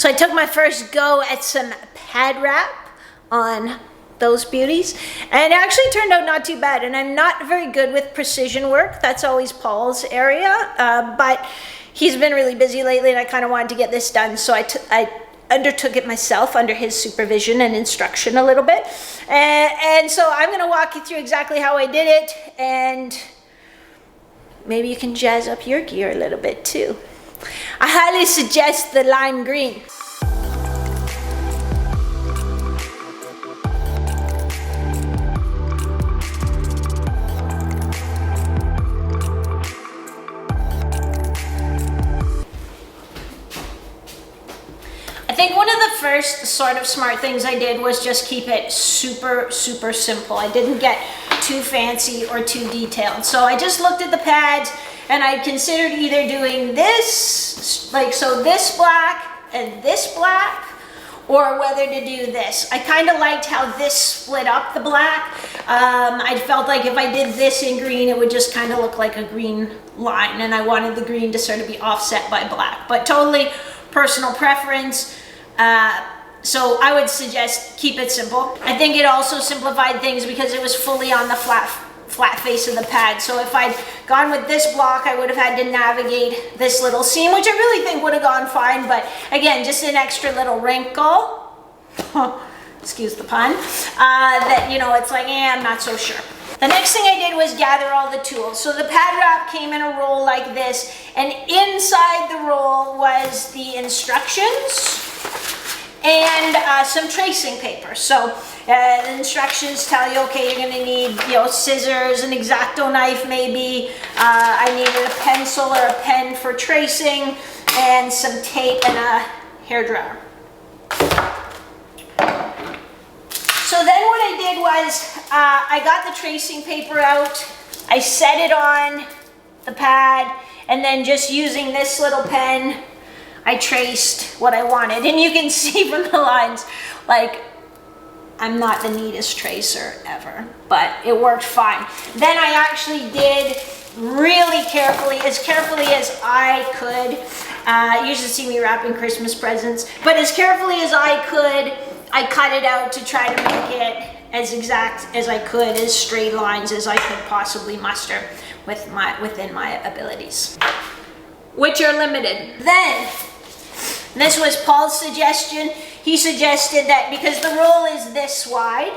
So I took my first go at some pad wrap on those beauties, and it actually turned out not too bad. And I'm not very good with precision work. That's always Paul's area, but he's been really busy lately, and I kind of wanted to get this done, so I undertook it myself under his supervision and instruction a little bit. And so I'm going to walk you through exactly how I did it, and maybe you can jazz up your gear a little bit too. I highly suggest the lime green. I think one of the first sort of smart things I did was just keep it super simple. I didn't get too fancy or too detailed. So I just looked at the pads and I considered either doing this, like so this black and this black, or whether to do this. I kind of liked how this split up the black. I felt like if I did this in green, it would just kind of look like a green line, and I wanted the green to sort of be offset by black, but totally personal preference. So I would suggest keep it simple. I think it also simplified things because it was fully on the flat face of the pad. So if I'd gone with this block, I would have had to navigate this little seam, which I really think would have gone fine. But again, just an extra little wrinkle, excuse the pun, that, you know, it's like, I'm not so sure. The next thing I did was gather all the tools. So the pad wrap came in a roll like this, and inside the roll was the instructions and some tracing paper. So the instructions tell you, okay, you're gonna need, you know, scissors, an X-Acto knife maybe. I needed a pencil or a pen for tracing, and some tape and a hairdryer. So then what I did was, I got the tracing paper out, I set it on the pad, and then just using this little pen, I traced what I wanted. And you can see from the lines, like, I'm not the neatest tracer ever, but it worked fine. Then I actually did really carefully as I could. You should see me wrapping Christmas presents, but as carefully as I could, I cut it out to try to make it as exact as I could, as straight lines as I could possibly muster within my abilities, which are limited. Then, this was Paul's suggestion. He suggested that because the roll is this wide,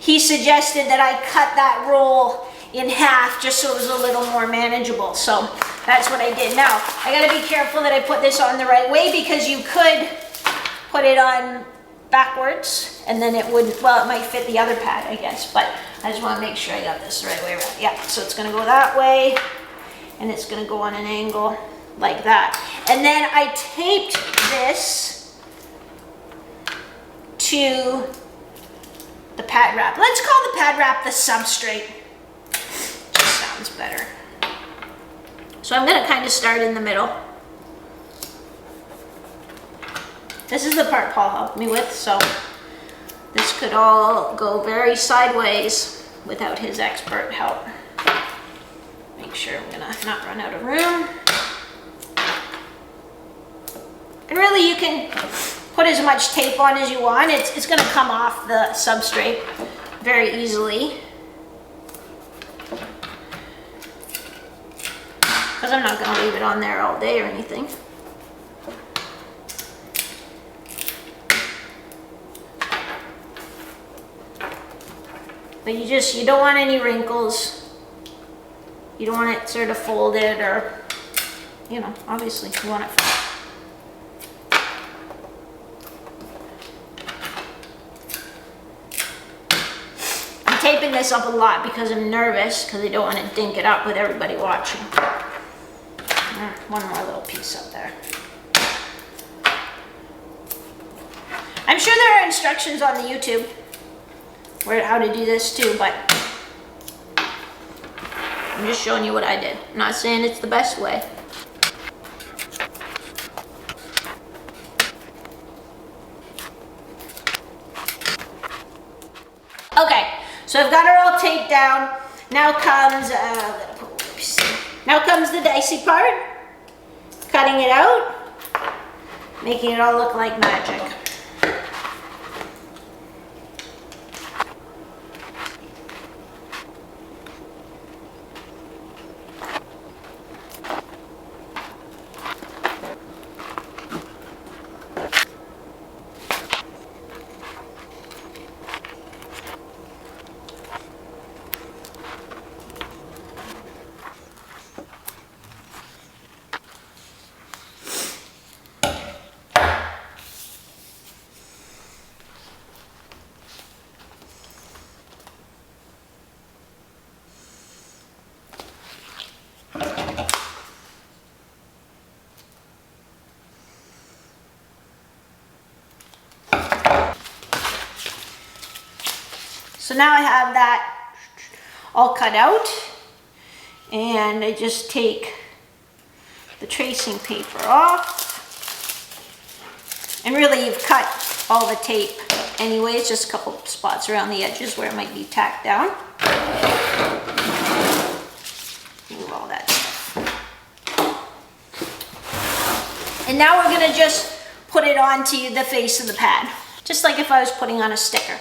he suggested that I cut that roll in half just so it was a little more manageable. So that's what I did. Now, I gotta be careful that I put this on the right way, because you could put it on backwards and then it wouldn't, well, it might fit the other pad, I guess, but I just want to make sure I got this the right way around. Yeah, so it's going to go that way, and it's going to go on an angle like that. And then I taped this to the pad wrap. Let's call the pad wrap the substrate. Just sounds better. So I'm going to kind of start in the middle. This is the part Paul helped me with, so this could all go very sideways without his expert help. Make sure I'm gonna not run out of room. And really, you can put as much tape on as you want. It's gonna come off the substrate very easily, because I'm not gonna leave it on there all day or anything. But you don't want any wrinkles. You don't want it sort of folded, or, you know, obviously you want it flat. I'm taping this up a lot because I'm nervous, because I don't want to dink it up with everybody watching. One more little piece up there. I'm sure there are instructions on the YouTube how to do this too, but I'm just showing you what I did. I'm not saying it's the best way. Okay, so I've got her all taped down. Now comes the dicey part, cutting it out. making it all look like magic. So now I have that all cut out, and I just take the tracing paper off. And really you've cut all the tape anyway, it's just a couple spots around the edges where it might be tacked down. Move all that stuff. And now we're gonna just put it onto the face of the pad, just like if I was putting on a sticker.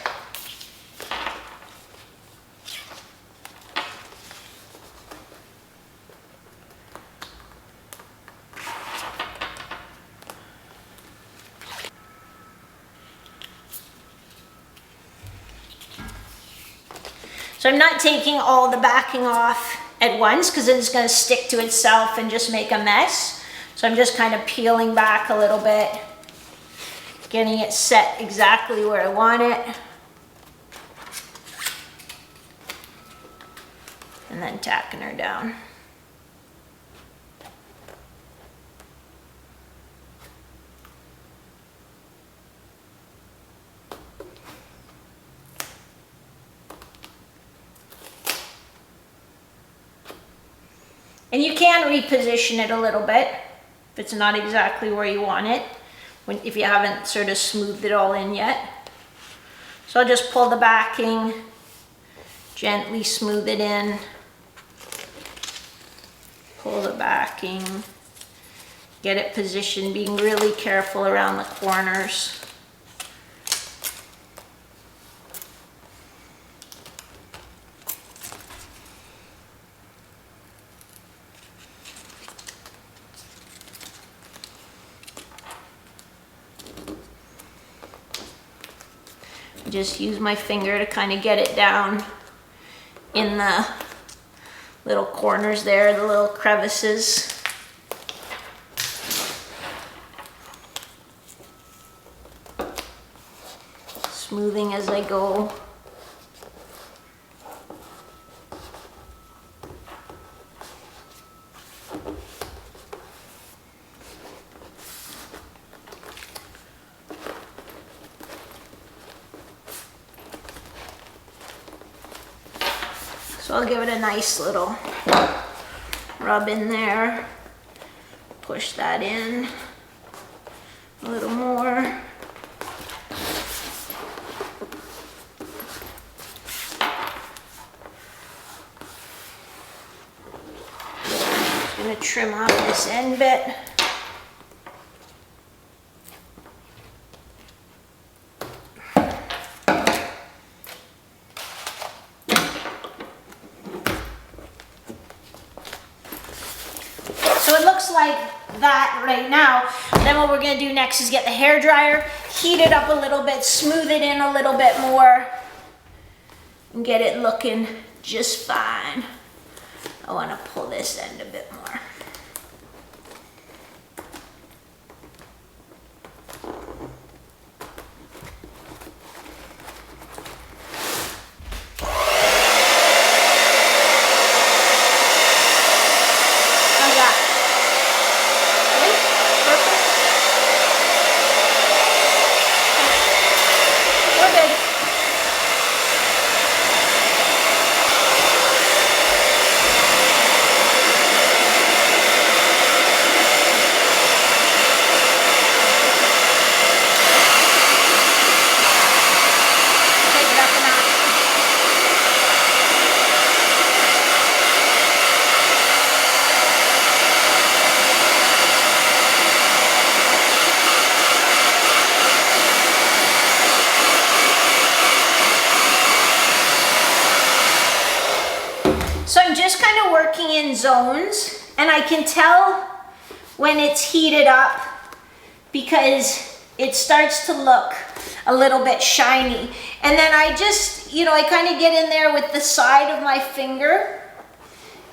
So I'm not taking all the backing off at once because then it's going to stick to itself and just make a mess. So I'm just kind of peeling back a little bit, getting it set exactly where I want it. And then tacking her down. And you can reposition it a little bit if it's not exactly where you want it, if you haven't sort of smoothed it all in yet. So I'll just pull the backing, gently smooth it in, pull the backing, get it positioned, being really careful around the corners. Just use my finger to kind of get it down in the little corners there, the little crevices. Smoothing as I go. So I'll give it a nice little rub in there, push that in a little more. Just gonna trim off this end bit. Like that right now. Then what we're going to do next is get the hair dryer, heat it up a little bit, smooth it in a little bit more, and get it looking just fine. I want to pull this end a bit more. zones, and I can tell when it's heated up because it starts to look a little bit shiny. And then I just, I kind of get in there with the side of my finger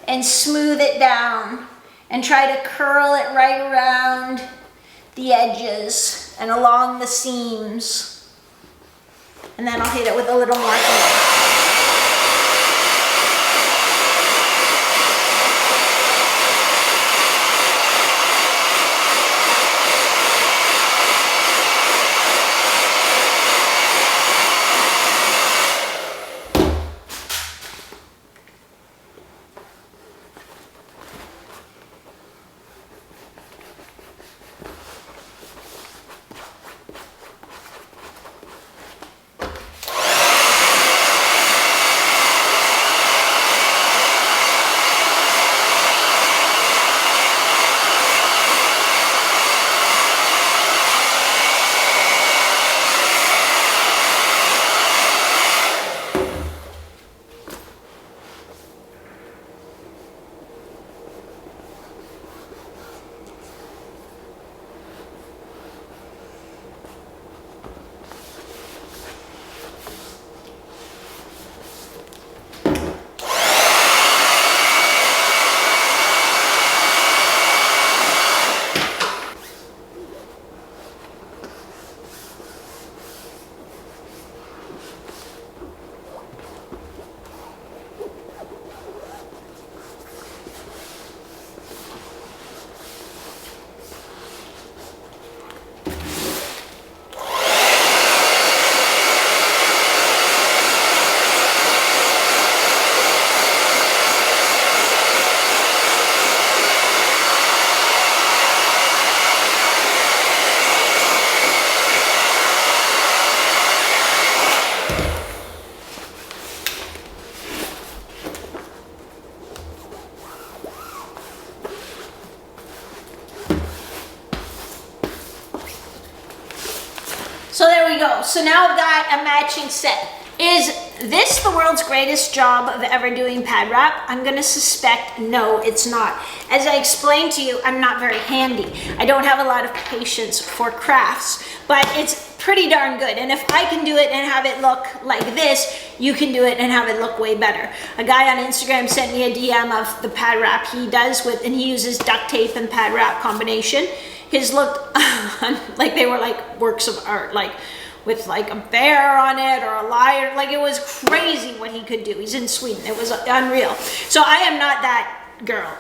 and smooth it down and try to curl it right around the edges and along the seams. And then I'll hit it with a little marking. So there we go. So now I've got a matching set. Is this the world's greatest job of ever doing pad wrap? I'm gonna suspect no, it's not. As I explained to you, I'm not very handy. I don't have a lot of patience for crafts, but it's pretty darn good. And if I can do it and have it look like this, you can do it and have it look way better. A guy on Instagram sent me a DM of the pad wrap he does with, and he uses duct tape and pad wrap combination. His looked like they were like works of art, like with like a bear on it or a lion. Like it was crazy what he could do. He's in Sweden. It was unreal. So I am not that girl.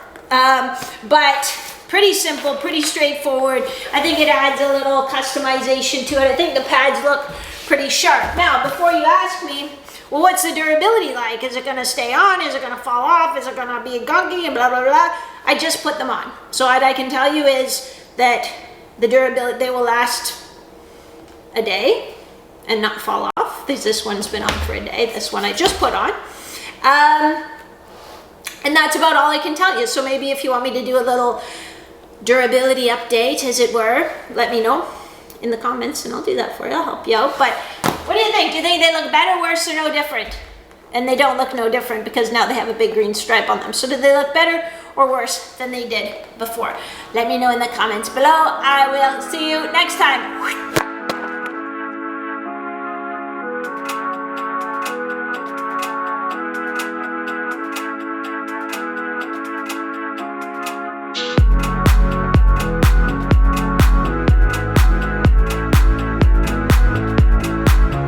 But pretty simple, pretty straightforward. I think it adds a little customization to it. I think the pads look pretty sharp. Now, before you ask me, well, what's the durability like? Is it gonna stay on? Is it gonna fall off? Is it gonna be gunky and blah, blah, blah? I just put them on. So what I can tell you is that the durability, they will last a day and not fall off. This one's been on for a day. This one I just put on. And that's about all I can tell you. So maybe if you want me to do a little durability update, as it were, let me know in the comments and I'll do that for you. I'll help you out. But what do you think? Do you think they look better, worse, or no different? And they don't look no different because now they have a big green stripe on them. So do they look better or worse than they did before? Let me know in the comments below. I will see you next time.